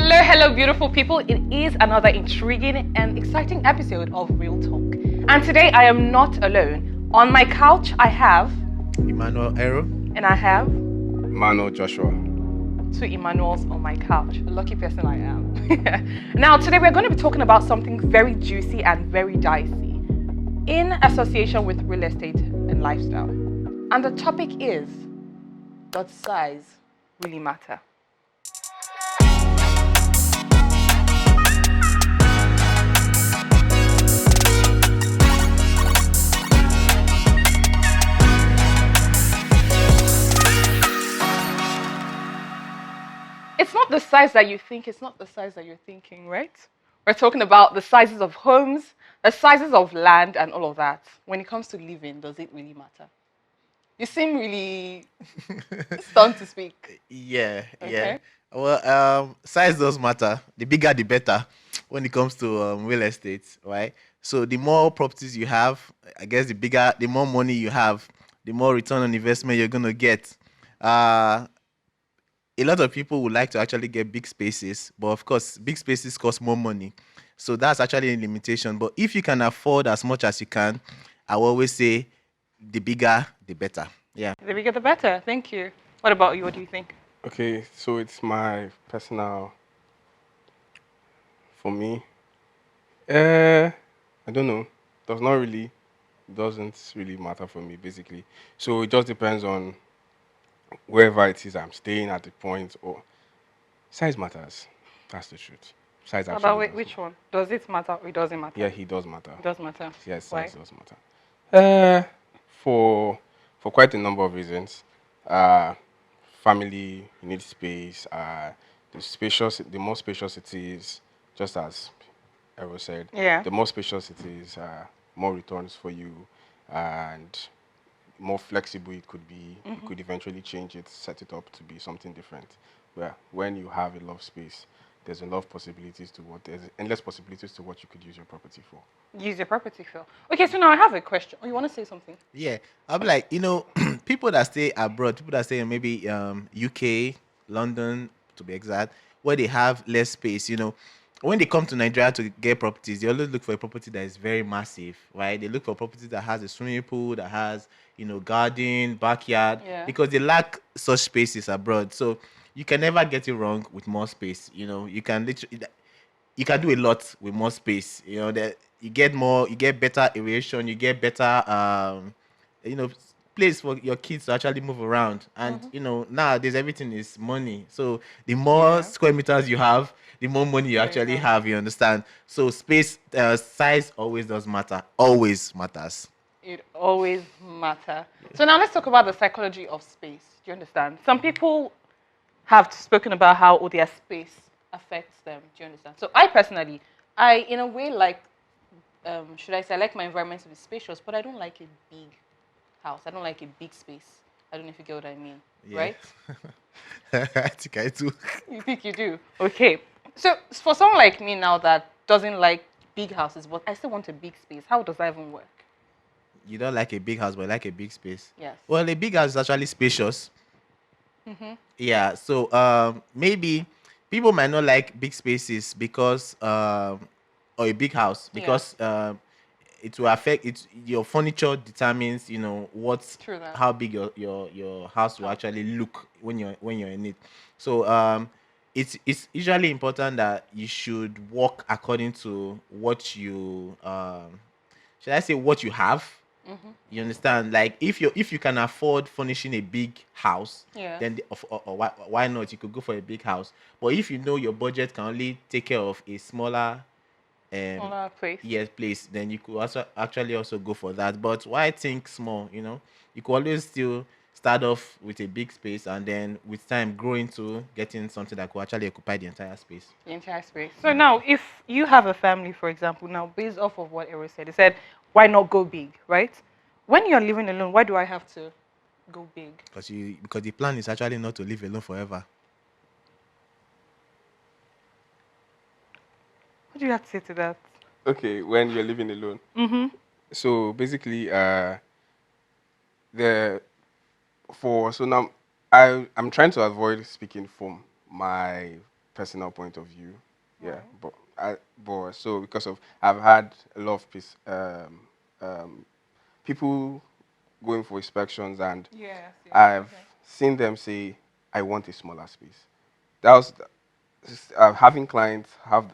Hello, beautiful people. It is another intriguing and exciting episode of Real Talk. And today I am not alone. On my couch, I have Emmanuel Ero. And I have Mano Joshua. Two Emmanuels on my couch. A lucky person I am. Now, today we're going to be talking about something very juicy and very dicey in association with real estate and lifestyle. And the topic is, does size really matter? It's not the size that you think, it's not the size that you're thinking, right? We're talking about the sizes of homes, the sizes of land, and all of that. When it comes to living, does it really matter? You seem really stunned to speak. Yeah. Okay. Well, size does matter. The bigger, the better when it comes to real estate, right? So the more properties you have, I guess the more money you have, the more return on investment you're gonna get. A lot of people would like to actually get big spaces, but of course, big spaces cost more money. So that's actually a limitation. But if you can afford as much as you can, I will always say the bigger, the better. Yeah. The bigger, the better. Thank you. What about you? What do you think? Okay, so it's my personal. For me, I don't know. Doesn't really matter for me basically. So it just depends on wherever it is I'm staying at the point, or size matters. That's the truth. Size How actually. about Does. which one? Does it matter or it doesn't matter? Yeah, he does matter. It does matter. Yes, Why? size does matter. For quite a number of reasons. Family, you need space. The more spacious it is, just as Errol said, Yeah. the more spacious it is, more returns for you, and more flexible it could be. You could eventually change it, set it up to be something different. Where when you have a lot of space, there's a lot of possibilities there's endless possibilities to what you could use your property for. Use your property for. Okay, so now I have a question. Oh, you want to say something? Yeah. I'll be like, people that stay abroad, people that stay in maybe UK, London to be exact, where they have less space, when they come to Nigeria to get properties, they always look for a property that is very massive, right? They look for a property that has a swimming pool, that has, garden, backyard, Yeah. because they lack such spaces abroad. So you can never get it wrong with more space. You can literally, you can do a lot with more space. That you get better aeration, you get better, you know, place for your kids to actually move around. And nowadays everything is money. So the more Yeah. square meters you have, the more money you There you actually go. have. You understand? So space, size always does matter. Always matters. It always matter. So now let's talk about the psychology of space. Do you understand? Some people have spoken about how their space affects them. Do you understand? So I personally, in a way like, should I say, I like my environment to be spacious, but I don't like a big house. I don't like a big space. I don't know if you get what I mean, right? I think I do. You think you do? Okay. So for someone like me now that doesn't like big houses, but I still want a big space, how does that even work? You don't like a big house, but you like a big space. Yes. Well, a big house is actually spacious. Yeah. So maybe people might not like big spaces because or a big house because it will affect it. Your furniture determines, True that. how big your house will actually look when you're in it. So it's usually important that you should work according to what you should I say what you have. You understand? Like if you can afford furnishing a big house, Yeah. then or why not? You could go for a big house. But if you know your budget can only take care of a smaller Smaller place. yes place, then you could also go for that. But why think small? You could always still start off with a big space and then with time grow into getting something that could actually occupy the entire space. The entire space. So now, if you have a family, for example, now based off of what Ero said, he said, why not go big, right? When you're living alone, why do I have to go big? Because the plan is actually not to live alone forever. What do you have to say to that? Okay, when you're living alone. Mm-hmm. So basically, so now I'm trying to avoid speaking from my personal point of view. Yeah, Right. but so because of I've had a lot of um, people going for inspections, and Yes, yes. I've Okay. seen them say, "I want a smaller space." That was having clients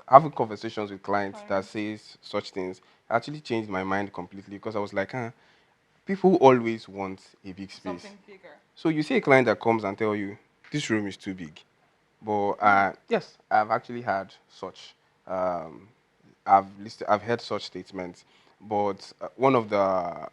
having conversations with clients that Fine. says such things actually changed my mind completely, because I was like, people always want a big space. Something bigger. So you see a client that comes and tell you this room is too big, but yes, I've actually had such. Um, I've heard such statements, but one of the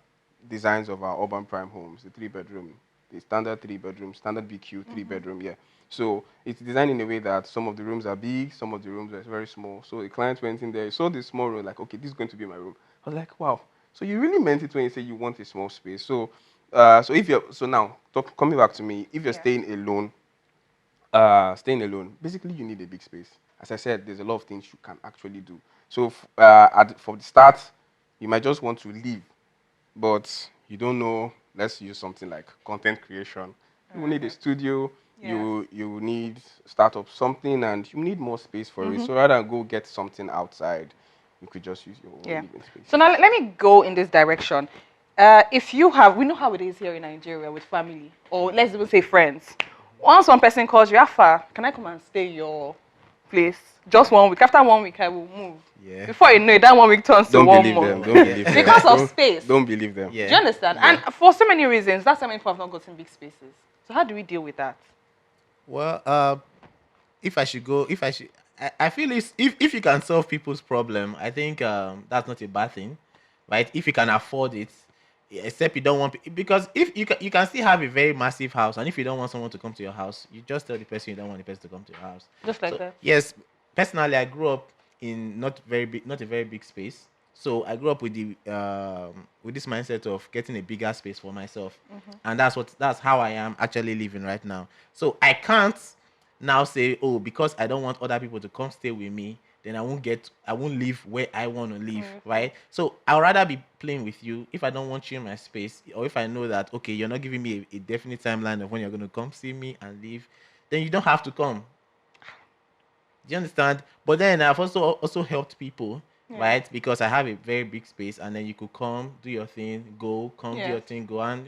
designs of our urban prime homes, the 3 bedroom, the standard 3 bedroom, standard BQ 3 bedroom, yeah. So it's designed in a way that some of the rooms are big, some of the rooms are very small. So a client went in there, saw this small room, like, okay, this is going to be my room. I was like, wow. So you really meant it when you say you want a small space. So, so now coming back to me, if you're Yeah. staying alone, basically you need a big space. As I said, there's a lot of things you can actually do. So for the start, you might just want to leave, but you don't know. Let's use something like content creation. You will need a studio. Yes. You will need start up something, and you need more space for it. Mm-hmm. So rather than go get something outside, you could just use your own Yeah. living space. So now let me go in this direction. If you have, we know how it is here in Nigeria with family, or let's even say friends. Once one person calls you, Afa, can I come and stay in your place? Just 1 week. After 1 week, I will move. Yeah. Before you know it, that 1 week turns to Don't 1 believe month. them. Don't believe them. Because of space. Don't believe them. Yeah. Do you understand? Yeah. And for so many reasons, that's why many people have not gotten big spaces. So how do we deal with that? Well, if I should go, if I should, I feel it's, if you can solve people's problem, I think that's not a bad thing, right? If you can afford it, except you don't want, because if you can still have a very massive house, and if you don't want someone to come to your house, you just tell the person you don't want the person to come to your house. Just like So that. yes, personally, I grew up in not a very big space. So I grew up with the with this mindset of getting a bigger space for myself, and that's how I am actually living right now. So I can't now say, oh, because I don't want other people to come stay with me, then I won't live where I want to live, right? So I'd rather be playing with you if I don't want you in my space, or if I know that okay, you're not giving me a definite timeline of when you're going to come see me and leave, then you don't have to come. Do you understand? But then I've also helped people, Yeah. right? Because I have a very big space, and then you could come, do your thing, go, come, do your Yes. thing, go, and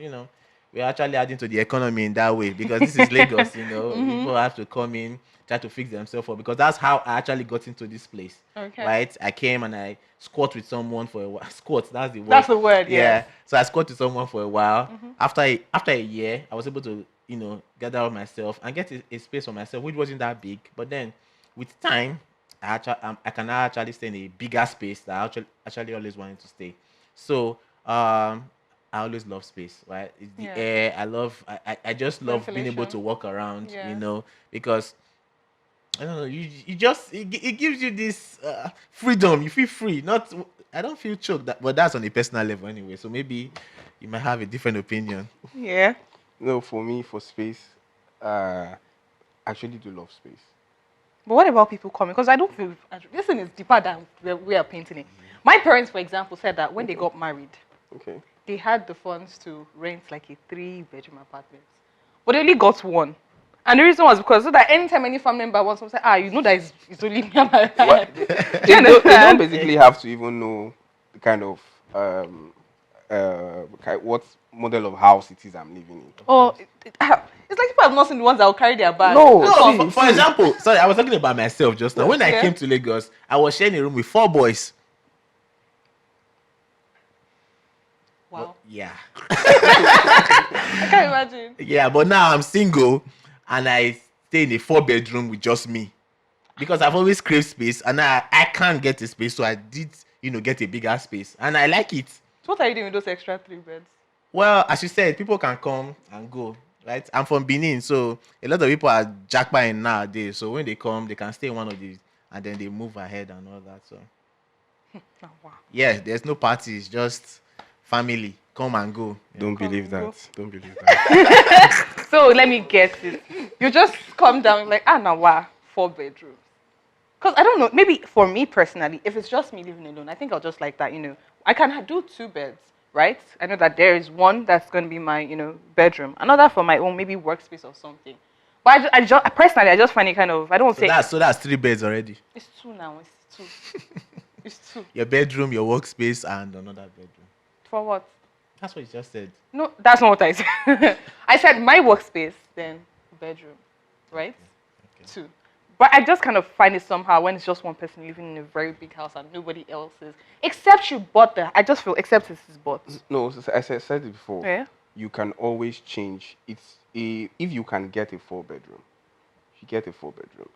we're actually adding to the economy in that way, because this is Lagos. People have to come in, try to fix themselves up, because that's how I actually got into this place. Okay. Right? I came and I squat with someone for a while. Squat, that's the word. That's the word, Yeah. yes. So I squat with someone for a while. After a year, I was able to, gather up myself and get a space for myself, which wasn't that big. But then with time, I can now actually stay in a bigger space that I actually always wanted to stay. So I always love space, right? It's the Yeah. air. I just love being able to Ventilation. walk around, Yes. because I don't know, you just it gives you this freedom. You feel free. Not I don't feel choked, but that's on a personal level anyway. So maybe you might have a different opinion. Yeah. No, for me, for space, I actually do love space. But what about people coming? Because I don't feel this thing is deeper than we are painting it. My parents, for example, said that when they got married, Okay. they had the funds to rent like a 3 bedroom apartment, but they only got one. And the reason was because so that anytime any family member wants to say, that it's only me and my What? Do you They don't understand? basically have to even know the kind of what model of house it is I'm living in. Or it's like people have not seen the ones that will carry their bag. No, That's No, all. see, for example, sorry, I was talking about myself just now. When I Yeah. came to Lagos, I was sharing a room with 4 boys. Wow. Yeah. I can't imagine. Yeah, but now I'm single and I stay in a 4 bedroom with just me. Because I've always craved space and I can't get a space, so I did, get a bigger space. And I like it. So what are you doing with those extra 3 beds? Well, as you said, people can come and go, right? I'm from Benin, so a lot of people are jackpotting nowadays. So when they come, they can stay in one of these and then they move ahead and all that. So Oh, wow. yeah, there's no parties, just family. Come and go. Don't Come believe and go. that. Don't believe that. So let me get it. You just come down like, wow, 4 bedrooms. Because I don't know, maybe for me personally, if it's just me living alone, I think I'll just like that, I can do 2 beds, right? I know that there is one that's going to be my, bedroom, another for my own maybe workspace or something. But personally, I just find it kind of, I don't want to say, That's 3 beds already. it's two now, it's two. It's two. Your bedroom, your workspace, and another bedroom. For what? That's what you just said. No, that's not what I said. I said my workspace, then bedroom, right? Okay. Two. But I just kind of find it somehow when it's just one person living in a very big house and nobody else is, except you bought the. I just feel except it's his bought. No, I said it before. Yeah. You can always change. If you can get a 4 bedroom, if you get a 4 bedroom,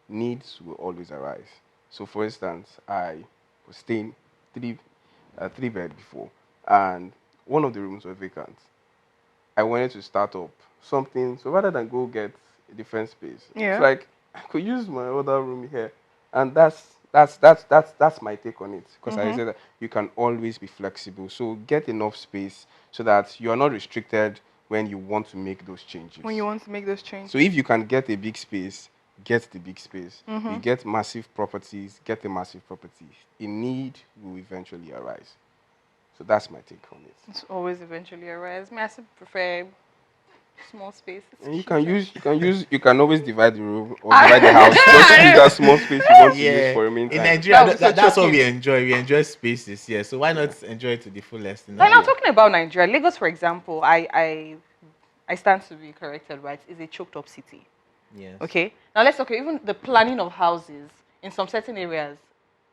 needs will always arise. So, for instance, I was staying 3 bed before, and one of the rooms were vacant. I wanted to start up something, so rather than go get a different space, Yeah. it's like I could use my other room here, and that's my take on it. Because I said that you can always be flexible, so get enough space so that you are not restricted when you want to make those changes. When you want to make those changes. So if you can get a big space, get the big space. You get massive properties, get a massive property. A need will eventually arise. So that's my take on it. It's always eventually arise. Me, I still prefer small space. It's And cuter. you can always divide the room or divide the house. Just use that small space you want to use for a In meantime. Nigeria, That was so that's what choking. we enjoy. We enjoy spaces, yeah. So why not enjoy it to the fullest? Like now talking about Nigeria, Lagos, for example, I stand to be corrected, right? Is a choked up city. Yes. Okay. Now let's talk. Even the planning of houses in some certain areas,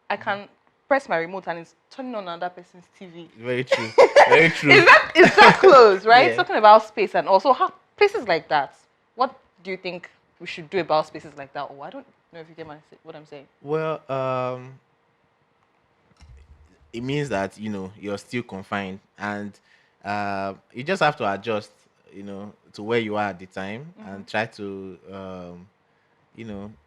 I can press my remote and it's turning on another person's TV. Very true. Very true. Is that close, right? Yeah. Talking about space and also how places like that. What do you think we should do about spaces like that? Or I don't know if you get what I'm saying. Well, it means that you're still confined, and you just have to adjust, to where you are at the time, and try to,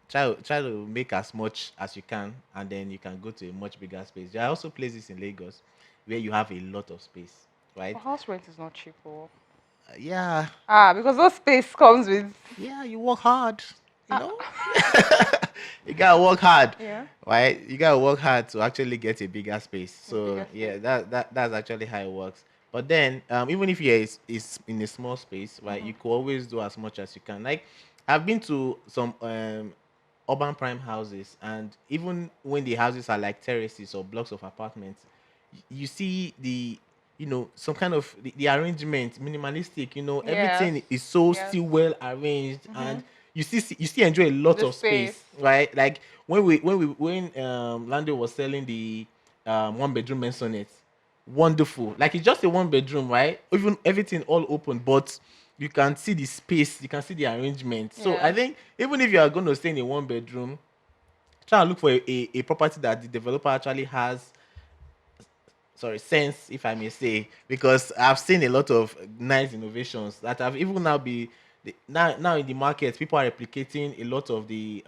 try to make as much as you can, and then you can go to a much bigger space. There are also places in Lagos where you have a lot of space, right? But house rent is not cheap, or Yeah, because those space comes with yeah, you work hard, you gotta work hard, yeah. right? You gotta work hard to actually get a bigger space. So bigger yeah, that's actually how it works. But then, even if you're is in a small space, right, you could always do as much as you can. Like, I've been to some urban prime houses, and even when the houses are like terraces or blocks of apartments, you see some kind of the arrangement minimalistic. Everything Yes. is so Yes. still well arranged, and you still enjoy a lot The of space, space. right? Like when Lando was selling the 1 bedroom maisonette, wonderful. Like, it's just a 1 bedroom, right? Even everything all open, but you can see the space, you can see the arrangement. So Yeah. I think even if you are going to stay in a 1 bedroom, try and look for a property that the developer actually has, sense, if I may say, because I've seen a lot of nice innovations that have even now in the market. People are replicating a lot of the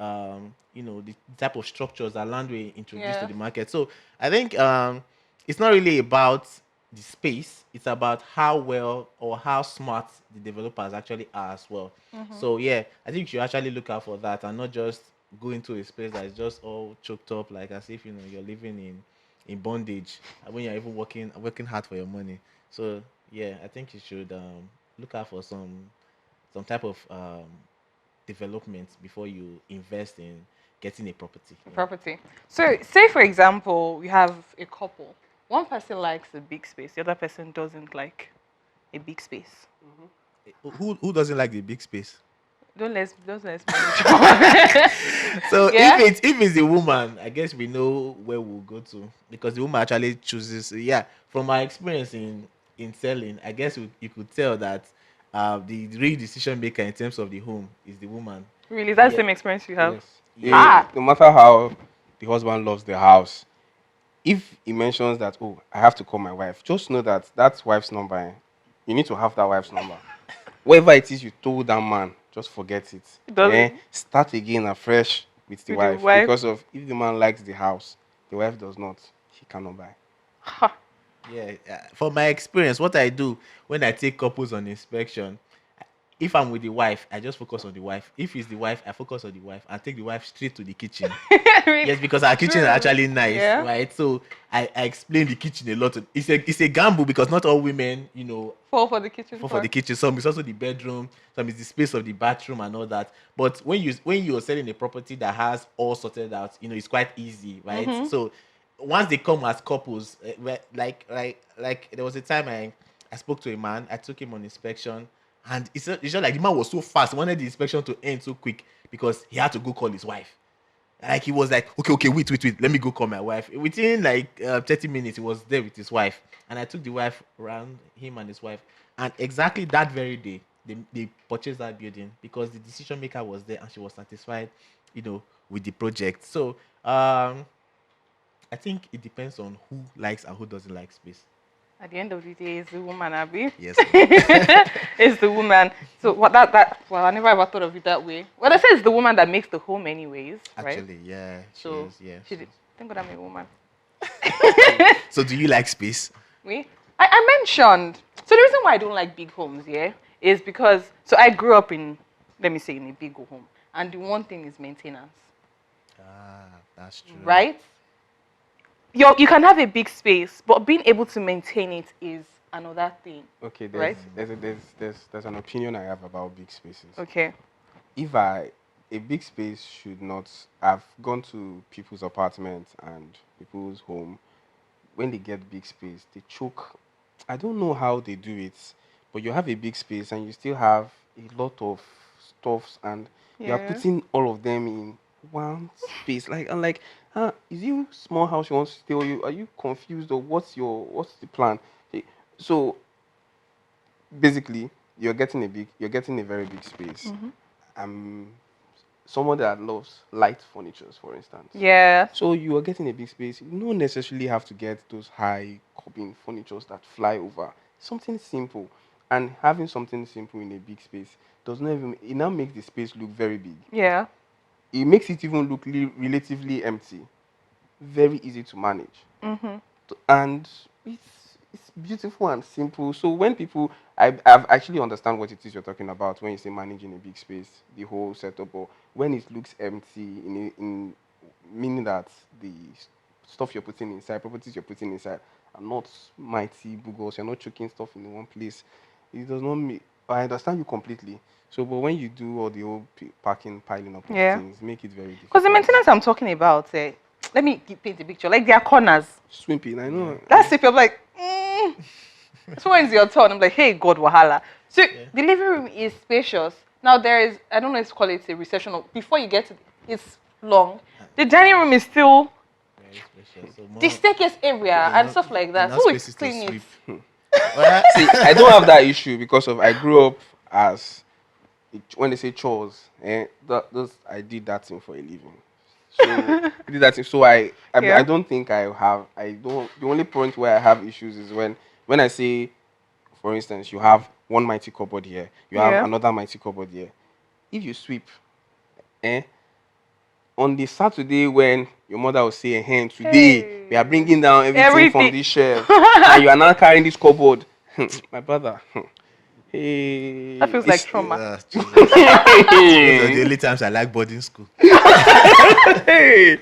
type of structures that Landway introduced to Yeah. the market. So I think it's not really about the space; it's about how well or how smart the developers actually are as well. So yeah, I think you should actually look out for that and not just go into a space that is just all choked up, like as if you're living in bondage, when you're even working hard for your money. So yeah, I think you should look out for some type of development before you invest in getting a property. Yeah. Property. So, say for example, you have a couple. One person likes a big space, the other person doesn't like a big space. Who doesn't like the big space? Don't let's manage. So Yeah? if it's a woman, I guess we know where we'll go to, because the woman actually chooses. Yeah, from my experience in selling, I guess you could tell that the real decision maker in terms of the home is the woman. Really, is that the Yeah. same experience you have? Yes. Yeah. No matter how the husband loves the house, if he mentions that, oh, I have to call my wife, just know that that's wife's number. You need to have that wife's number. Whatever it is you told that man, just forget it. Doesn't- Start again afresh with the With the wife. wife. Because of if the man likes the house, the wife does not, he cannot buy. Ha. Yeah, from my experience, what I do when I take couples on inspection, if I'm with the wife, I just focus on the wife. If it's the wife, I focus on the wife and take the wife straight to the kitchen. Yes, because our kitchen is True. actually nice, Yeah. right? So I explain the kitchen a lot. It's a gamble because not all women, Fall for the kitchen. for the kitchen. Some is also the bedroom, some is the space of the bathroom and all that. But when you're selling a property that has all sorted out, it's quite easy, right? So once they come as couples, like there was a time I spoke to a man, I took him on inspection, and it's just like the man was so fast, wanted the inspection to end so quick because he had to go call his wife. Like he was like, okay, wait, let me go call my wife. Within like 30 minutes, he was there with his wife, and I took the wife around, him and his wife, and exactly that very day, they purchased that building because the decision maker was there and she was satisfied, with the project. So I think it depends on who likes and who doesn't like space. At the end of the day, it's the woman, Abby. Yes. It's the woman. So well, I never ever thought of it that way. Well, I say it's the woman that makes the home anyways, right? Actually, yeah. So Yeah. thank God I'm a woman. So do you like space? Me? I mentioned. So the reason why I don't like big homes, is because I grew up in, let me say, in a big home, and the one thing is maintenance, That's true. right? You can have a big space, but being able to maintain it is another thing. Okay, Right. there's an opinion I have about big spaces. Okay. If a big space should not, I've gone to people's apartments and people's home. When they get big space, they choke. I don't know how they do it, but you have a big space and you still have a lot of stuffs, and you are Yeah. putting all of them in one space. I'm like, is you small house you want to stay, or are you confused, or what's the plan? So basically, you're getting a very big space. I'm someone that loves light furnitures, for instance. Yeah. So you are getting a big space. You don't necessarily have to get those high cubbing furnitures that fly over. Something simple, and having something simple in a big space does not even. It now makes the space look very big. Yeah. It makes it even look relatively empty. Very easy to manage, and it's beautiful and simple. So when people, I've actually understand what it is you're talking about when you say managing a big space, the whole setup, or when it looks empty, in meaning that the stuff you're putting inside, properties you're putting inside, are not mighty boogers. You're not choking stuff in one place. It does not make. I understand you completely. So, but when you do all the old packing, piling up of Yeah. things, make it very difficult. Because the maintenance I'm talking about, let me paint a picture. Like, there are corners. Swimping, I know. That's it. I'm like, so when it's your turn, I'm like, hey, God, wahala. So the living room is spacious. Now there is, I don't know if to call it a reception. Before you get to it's long. The dining room is still Very special. So more, the staircase area and stuff like that. enough Who is spaces to cleaning it? sweep. Well, See, I don't have that issue because I grew up as when they say chores, I did that thing for a living. So I did that thing. So Yeah. I don't think I don't. The only point where I have issues is when I say, for instance, you have one mighty cupboard here, you have Yeah. another mighty cupboard here. If you sweep, on the Saturday when your mother will say, "Hey, today we are bringing down everything from Everything. this shelf, and you are now carrying this cupboard," my brother. Hey, That feels like trauma. Jesus. Those are the only times I like boarding school. Hey.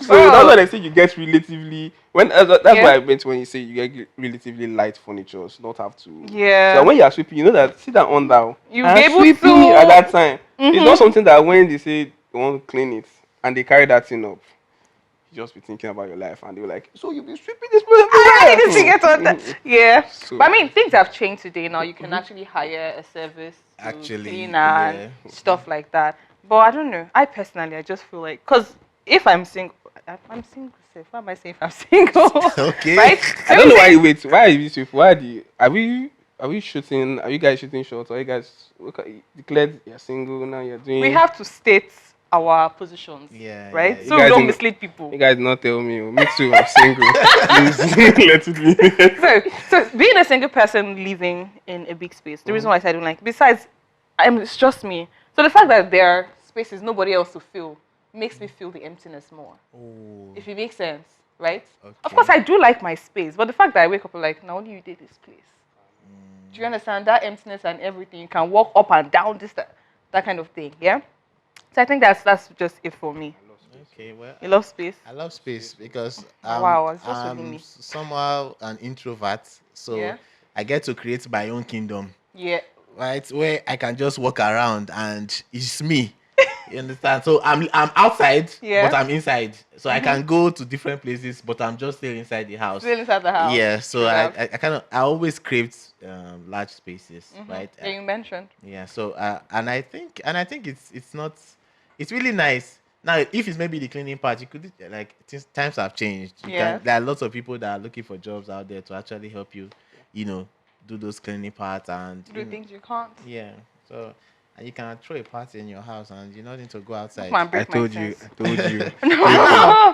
So that's what I say. You get relatively that's Yeah. what I meant when you say you get relatively light furniture. So not have to. Yeah. So when you are sweeping, you know that sit that on down. You'll and be able sweeping to- at that time. It's not something that when they say they want to clean it and they carry that thing up, you just be thinking about your life, and they were like, "So you be sweeping this place I everywhere?" need to get on that. Yeah. So- But I mean, things have changed today now. You can actually hire a service to Actually, clean and yeah. stuff like that. But I don't know. I personally, I just feel like, because if I'm single, I'm single. Safe. Why am I saying if I'm single? Okay. Right? I don't know why. Wait, why are you sweeping? Why do you, are we shooting? Are you guys shooting shots? Are you guys declared you're single now? You're doing. We have to state our positions. Yeah, Right? yeah, So You we guys don't in- mislead people. You guys not tell me. Me too. I'm single. Please let it be. So being a single person living in a big space, the reason why I said I don't like, besides, it's just me. So the fact that there are spaces nobody else to fill makes me feel the emptiness more. Oh, If it makes sense, right? Of Okay. course, I do like my space, but the fact that I wake up and like, now only you did this place. Do you understand that emptiness and everything? You can walk up and down, that kind of thing. Yeah. So I think that's just it for me. Okay, well, You love space. I love space because Wow, it's just I'm within me. somehow an introvert, so Yeah. I get to create my own kingdom, Yeah. right? Where I can just walk around and it's me. You understand? So I'm outside, Yeah. but I'm inside. So I can go to different places, but I'm just still inside the house. Still inside the house. Yeah. So True I that. I kind of I always craved large spaces, right? Yeah, you mentioned. Yeah. So and I think it's really nice. Now, if it's maybe the cleaning part, you could like times have changed. Yes. There are lots of people that are looking for jobs out there to actually help you, do those cleaning parts and Do things you can't. yeah. So and you can throw a party in your house and you don't need to go outside. Man, I break my told you. sense. I told you.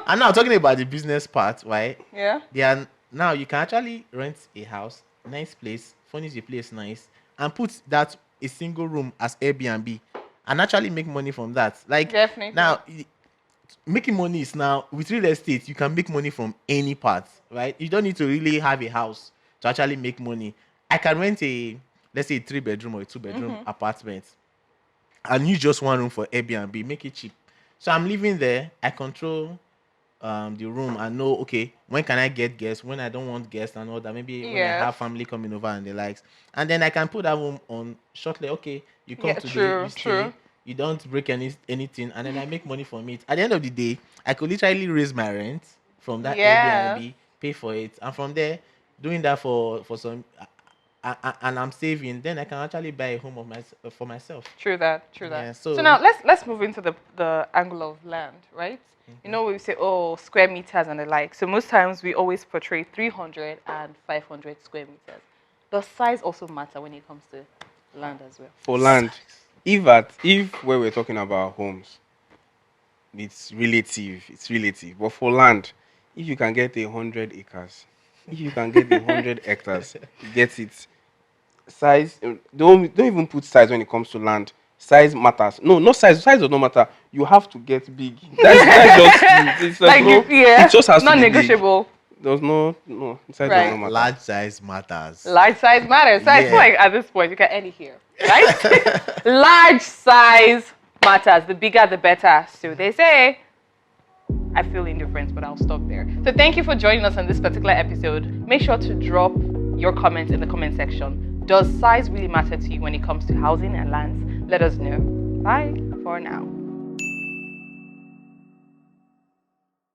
And now talking about the business part, right? Yeah. Now you can actually rent a house, nice place, furnish the place nice, and put that a single room as Airbnb, and actually make money from that. Like Definitely. now, making money is now with real estate. You can make money from any part, right? You don't need to really have a house to actually make money. I can rent let's say a 3 bedroom or a 2 bedroom apartment, and use just one room for Airbnb, make it cheap. So I'm living there. I control the room and know, okay, when can I get guests, when I don't want guests and all that. Maybe when I Yes. have family coming over and the likes, and then I can put that room on shortly. Okay, you come Yeah, today, true, you stay, true. you don't break anything, and then I make money from it. At the end of the day, I could literally raise my rent from that Yes. Airbnb, pay for it, and from there, doing that for some, and I'm saving. Then I can actually buy a home for myself. True that. True Yeah, that. so- So now let's move into the angle of land, right? You know, we say, oh, square meters and the like. So most times we always portray 300 and 500 square meters. Does size also matter when it comes to land as well? For land, if where we're talking about homes, it's relative. It's relative. But for land, if you can get 100 acres, if you can get 100 hectares, you get it. Size. Don't even put size when it comes to land. Size matters. No, not size. Size does not matter. You have to get big. That's just it's Like, no, yeah, it just has not to be big. negotiable. There's no size Right. does not matter. Large size matters. Large size matters. So I feel Yeah. like at this point you can end it here, right? Large size matters. The bigger, the better. So they say. I feel indifference, but I'll stop there. So thank you for joining us on this particular episode. Make sure to drop your comments in the comment section. Does size really matter to you when it comes to housing and lands? Let us know. Bye for now.